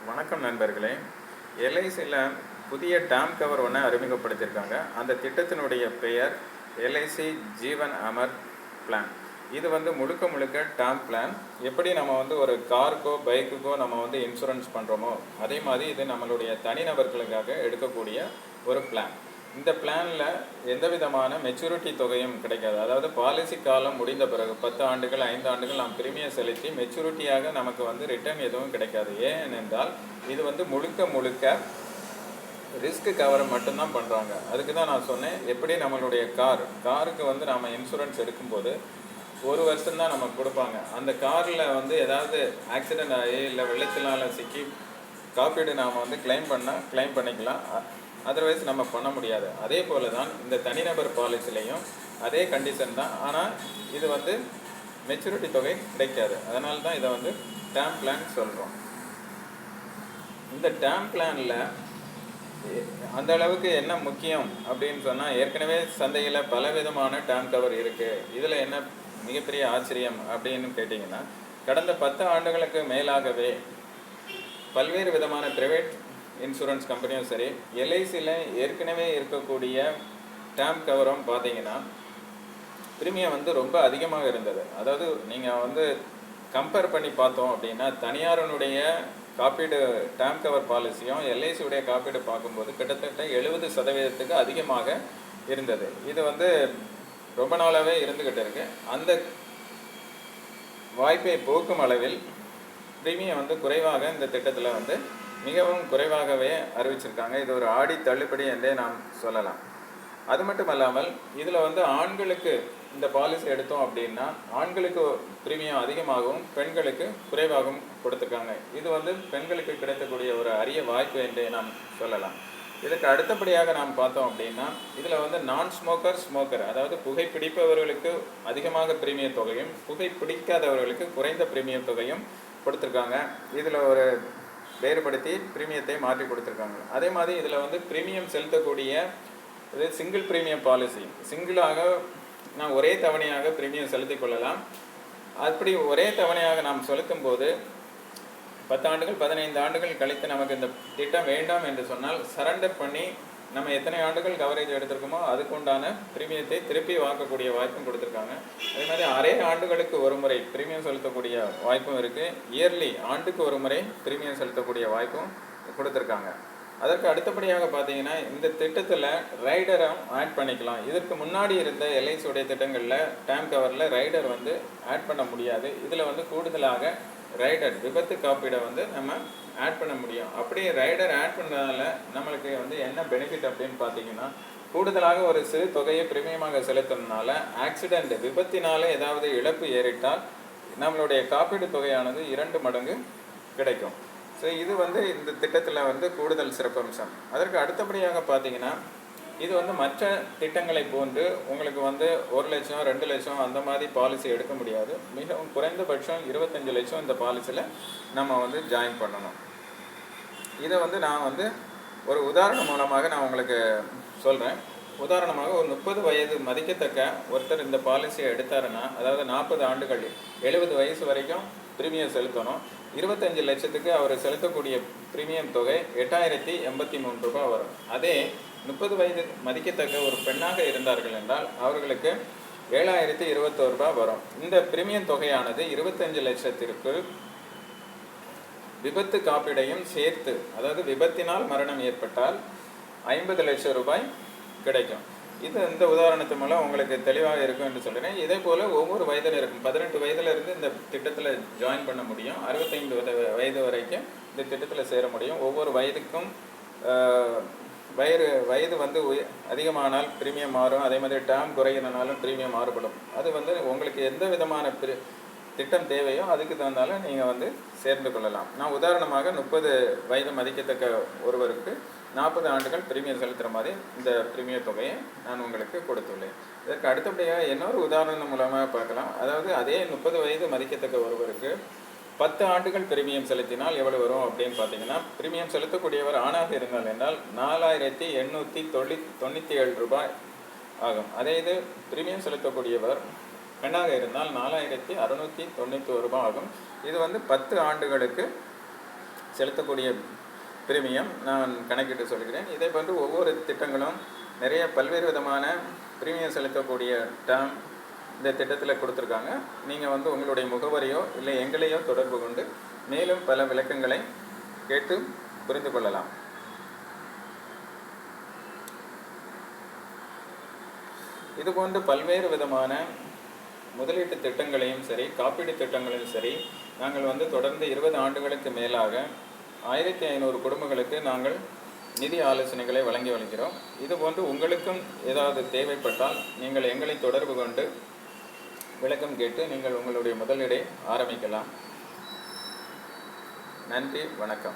வணக்கம் நண்பர்களே. எல்ஐசியில் புதிய டேர்ம் கவர் ஒன்று அறிமுகப்படுத்தியிருக்காங்க. அந்த திட்டத்தினுடைய பெயர் எல்ஐசி ஜீவன் அமர் பிளான். இது முழுக்க முழுக்க டேர்ம் பிளான். எப்படி நம்ம ஒரு காருக்கோ பைக்குக்கோ நம்ம இன்சூரன்ஸ் பண்ணுறோமோ அதே மாதிரி இது நம்மளுடைய தனிநபர்களுக்காக எடுக்கக்கூடிய ஒரு பிளான். இந்த பிளானில் எந்த விதமான மெச்சூரிட்டி தொகையும் கிடைக்காது. அதாவது பாலிசி காலம் முடிந்த பிறகு 10 ஆண்டுகள் 5 ஆண்டுகள் நாம் பிரீமியம் செலுத்தி மெச்சூரிட்டியாக நமக்கு ரிட்டர்ன் எதுவும் கிடைக்காது. ஏனென்றால் இது முழுக்க முழுக்க ரிஸ்க் கவர் மட்டும்தான் பண்ணுறாங்க. அதுக்கு தான் நான் சொன்னேன், எப்படி நம்மளுடைய காருக்கு நாம் இன்சூரன்ஸ் எடுக்கும்போது 1 வருஷம்தான் நமக்கு கொடுப்பாங்க. அந்த காரில் ஏதாவது ஆக்சிடெண்ட் ஆகி இல்லை வெள்ளத்தினால சிக்கி காப்பீடு நாம் கிளைம் பண்ணிக்கலாம். அதர்வைஸ் நம்ம பண்ண முடியாது. அதே போல தான் இந்த தனிநபர் பாலிசிலையும் அதே கண்டிஷன் தான். ஆனால் இது மெச்சூரிட்டி தொகை கிடைக்காது. அதனால தான் இதை டேர்ம் பிளான் சொல்கிறோம். இந்த டேர்ம் பிளானில் அந்த அளவுக்கு என்ன முக்கியம் அப்படின்னு சொன்னால், ஏற்கனவே சந்தையில் பலவிதமான டேர்ம் கவர் இருக்குது. இதில் என்ன மிகப்பெரிய ஆச்சரியம் அப்படின்னு கேட்டிங்கன்னா, கடந்த 10 ஆண்டுகளுக்கு மேலாகவே பல்வேறு விதமான ப்ரைவேட் இன்சூரன்ஸ் கம்பெனியும் சரி, எல்ஐசியில் ஏற்கனவே இருக்கக்கூடிய டேர்ம் கவரும் பார்த்தீங்கன்னா ப்ரீமியம் ரொம்ப அதிகமாக இருந்தது. அதாவது நீங்கள் கம்பேர் பண்ணி பார்த்தோம் அப்படின்னா, தனியாருடைய காப்பீடு டேர்ம் கவர் பாலிசியும் எல்ஐசியுடைய காப்பீடு பார்க்கும்போது கிட்டத்தட்ட 70% அதிகமாக இருந்தது. இது ரொம்ப நாளாகவே இருந்துக்கிட்டு இருக்கு. அந்த வாய்ப்பை போக்கும் அளவில் ப்ரீமியம் குறைவாக இந்த திட்டத்தில் மிகவும் குறைவாகவே அறிவிச்சிருக்காங்க. இது ஒரு ஆடி தள்ளுபடி என்றே நாம் சொல்லலாம். அது மட்டும் இல்லாமல் இதில் ஆண்களுக்கு இந்த பாலிசி எடுத்தோம் அப்படின்னா ஆண்களுக்கு ப்ரீமியம் அதிகமாகவும் பெண்களுக்கு குறைவாகவும் கொடுத்துருக்காங்க. இது பெண்களுக்கு கிடைக்கக்கூடிய ஒரு அரிய வாய்ப்பு என்றே நாம் சொல்லலாம். இதுக்கு அடுத்தபடியாக நாம் பார்த்தோம் அப்படின்னா, இதில் நான் ஸ்மோக்கர் அதாவது புகைப்பிடிப்பவர்களுக்கு அதிகமாக ப்ரீமியம் தொகையும் புகைப்பிடிக்காதவர்களுக்கு குறைந்த ப்ரீமியம் தொகையும் கொடுத்துருக்காங்க. இதில் ஒரு வேறுபடுத்தி ப்ரீமியத்தை மாற்றி கொடுத்துருக்காங்க. அதே மாதிரி இதில் ப்ரீமியம் செலுத்தக்கூடிய இது சிங்கிள் ப்ரீமியம் பாலிசி. சிங்கிளாக நாம் ஒரே தவணையாக ப்ரீமியம் செலுத்தி கொள்ளலாம். அப்படி ஒரே தவணையாக நாம் செலுத்தும் போது 10 ஆண்டுகள் 15 ஆண்டுகள் கழித்து நமக்கு இந்த திட்டம் வேண்டாம் என்று சொன்னால் சரண்டர் பண்ணி நம்ம எத்தனை ஆண்டுகள் கவரேஜ் எடுத்திருக்கோமோ அதுக்குண்டான ப்ரீமியத்தை திருப்பி வாங்கக்கூடிய வாய்ப்பும் கொடுத்துருக்காங்க. அதே மாதிரி அரை ஆண்டுகளுக்கு ஒரு முறை ப்ரீமியம் செலுத்தக்கூடிய வாய்ப்பும் இருக்குது. இயர்லி ஆண்டுக்கு ஒரு முறை ப்ரீமியம் செலுத்தக்கூடிய வாய்ப்பும் கொடுத்துருக்காங்க. அதற்கு அடுத்தபடியாக பார்த்தீங்கன்னா, இந்த திட்டத்தில் ரைடரை ஆட் பண்ணிக்கலாம். இதற்கு முன்னாடி இருந்த எல்ஐசியுடைய திட்டங்களில் டேர்ம் கவரில் ரைடர் ஆட் பண்ண முடியாது. இதில் கூடுதலாக ரைடர் விபத்து காப்பீடை நம்ம ஆட் பண்ண முடியும். அப்படியே ரைடர் ஆட் பண்ணதால நம்மளுக்கு என்ன பெனிஃபிட் அப்படின்னு பார்த்தீங்கன்னா, கூடுதலாக ஒரு சிறு தொகையை பிரீமியமாக செலுத்தினால ஆக்சிடெண்ட் விபத்தினால ஏதாவது இழப்பு ஏறிட்டால் நம்மளுடைய காப்பீடு தொகையானது 2 மடங்கு கிடைக்கும். ஸோ இது இந்த திட்டத்தில் கூடுதல் சிறப்பம்சம். அதற்கு அடுத்தபடியாக பார்த்தீங்கன்னா, இது மற்ற திட்டங்களை போன்று உங்களுக்கு 1 லட்சம் 2 லட்சம் அந்த மாதிரி பாலிசி எடுக்க முடியாது. மிகவும் குறைந்தபட்சம் 25 லட்சம் இந்த பாலிசியில் நம்ம ஜாயின் பண்ணணும். இதை நான் ஒரு உதாரணம் மூலமாக நான் உங்களுக்கு சொல்கிறேன். உதாரணமாக ஒரு 30 வயது மதிக்கத்தக்க ஒருத்தர் இந்த பாலிசியை எடுத்தாருன்னா, அதாவது 40 ஆண்டுகள் 70 வயசு வரைக்கும் ப்ரீமியம் செலுத்தணும். 25 லட்சத்துக்கு அவர் செலுத்தக்கூடிய ப்ரீமியம் தொகை 8083 ரூபாய் வரும். அதே 30 வயது மதிக்கத்தக்க ஒரு பெண்ணாக இருந்தார்கள் என்றால் அவர்களுக்கு 7021 ரூபாய் வரும். இந்த பிரீமியம் தொகையானது 25 லட்சத்திற்கு விபத்து காப்பீடையும் சேர்த்து, அதாவது விபத்தினால் மரணம் ஏற்பட்டால் 50 லட்சம் ரூபாய் கிடைக்கும். இந்த உதாரணத்து மூலம் உங்களுக்கு தெளிவாக இருக்கும் என்று சொல்கிறேன். இதே போல் ஒவ்வொரு வயதில் இருக்கும். 18 வயதிலிருந்து இந்த திட்டத்தில் ஜாயின் பண்ண முடியும். 65 வயது வரைக்கும் இந்த திட்டத்தில் சேர முடியும். ஒவ்வொரு வயதுக்கும் வயது அதிகமானால் ப்ரீமியம் மாறும். அதே மாதிரி டேர்ம் குறையினாலும் ப்ரீமியம் மாறுபடும். அது உங்களுக்கு எந்த விதமான திட்டம் தேவையோ அதுக்கு தகுந்தாலும் நீங்கள் சேர்ந்து கொள்ளலாம். நான் உதாரணமாக 30 வயது மதிக்கத்தக்க ஒருவருக்கு 40 ஆண்டுகள் ப்ரீமியம் செலுத்துகிற மாதிரி இந்த ப்ரீமியம் தொகையை நான் உங்களுக்கு கொடுத்துள்ளேன். இதற்கு அடுத்தபடியாக இன்னொரு உதாரணம் மூலமாக பார்க்கலாம். அதாவது அதே 30 வயது மதிக்கத்தக்க ஒருவருக்கு 10 ஆண்டுகள் ப்ரீமியம் செலுத்தினால் எவ்வளவு வரும் அப்படின்னு பார்த்தீங்கன்னா, ப்ரீமியம் செலுத்தக்கூடியவர் ஆணாக இருந்தால் என்றால் 4897 ரூபாய் ஆகும். அதே இது ப்ரீமியம் செலுத்தக்கூடியவர் பெண்ணாக இருந்தால் 4691 ரூபாய் ஆகும். இது 10 ஆண்டுகளுக்கு செலுத்தக்கூடிய பிரீமியம் நான் கணக்கிட்டு சொல்கிறேன். இதே போன்று ஒவ்வொரு திட்டங்களும் நிறைய பல்வேறு விதமான பிரீமியம் செலுத்தக்கூடிய டேர்ம் இந்த திட்டத்தில் கொடுத்துருக்காங்க. நீங்கள் வந்து உங்களுடைய முகவரியோ இல்லை எங்களையோ தொடர்பு கொண்டு மேலும் பல விளக்கங்களை கேட்டு புரிந்து கொள்ளலாம். இதுபோன்று பல்வேறு விதமான முதலீட்டு திட்டங்களையும் சரி, காப்பீடு திட்டங்களையும் சரி, நாங்கள் வந்து தொடர்ந்து 20 ஆண்டுகளுக்கு மேலாக 1500 குடும்பங்களுக்கு நாங்கள் நிதி ஆலோசனைகளை வழங்கி வருகிறோம். இதுபோன்று உங்களுக்கும் ஏதாவது தேவைப்பட்டால் நீங்கள் எங்களை தொடர்பு கொண்டு விளக்கம் கேட்டு நீங்கள் உங்களுடைய முதலீடை ஆரம்பிக்கலாம். நன்றி, வணக்கம்.